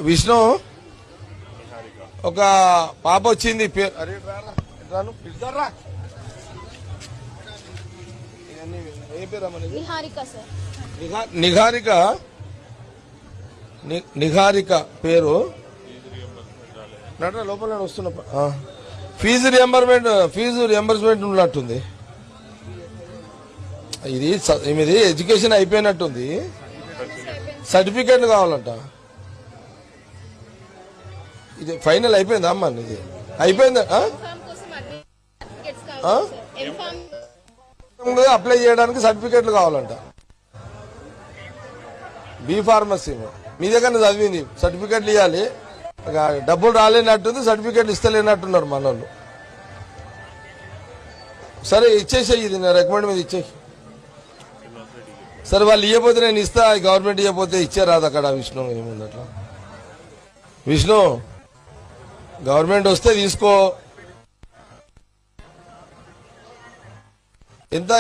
విష్ణు ఒక పాప వచ్చింది పేరు అరే రాను పిలుస్తారా ఏ పేరమ్మా నిహారిక పేరు నట లోపల వస్తున్నా ఫీజు రియంబర్స్మెంట్ ఉన్నట్టుంది. ఇది ఎడ్యుకేషన్ అయిపోయినట్టుంది, సర్టిఫికేట్లు కావాలంట. ఇది ఫైనల్ అయిపోయిందా అమ్మా? ఇది అయిపోయిందా? అప్లై చేయడానికి సర్టిఫికేట్లు కావాలంట. బి ఫార్మసీ మీ దగ్గర చదివింది, సర్టిఫికేట్లు ఇవ్వాలి. డబ్బులు రాలేనట్టుంది, సర్టిఫికేట్లు ఇస్తలేనట్టున్నారు మన వాళ్ళు. సరే ఇచ్చేసేయి, ఇది నా రికమెండ్ మీద ఇచ్చేయి. సరే వాళ్ళు ఇవ్వకపోతే నేను ఇస్తా, గవర్నమెంట్ ఇవ్వకపోతే ఇచ్చారాదు అక్కడ. విష్ణు ఏముంది అట్లా? విష్ణు గవర్నమెంట్ వస్తే తీసుకో. ఎంత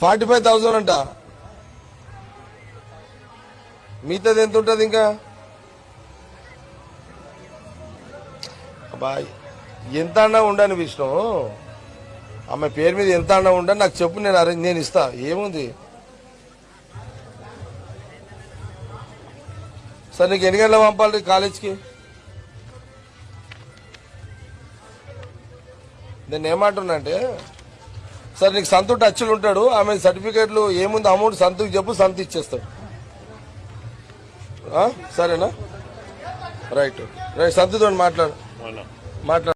45,000 అంట. మిగతాది ఎంత ఉంటుంది ఇంకా? అబ్బాయి ఎంత అన్నా ఉండను విష్ణు, ఆమె పేరు మీద ఎంత అన్నా ఉండను, నాకు చెప్పు, నేను ఇస్తా. ఏముంది? సార్ నీకు ఎన్ని గంటలు పంపాలి కాలేజ్కి? నేను ఏమంటున్నా అంటే, సార్ నీకు సంతు టచ్లు ఉంటాడు, ఆమె సర్టిఫికేట్లు ఏముంది అమౌంట్ సంతుకి చెప్పు, సంతు ఇచ్చేస్తాడు. సరేనా? రైట్ రైట్, సంతుతో మాట్లాడు.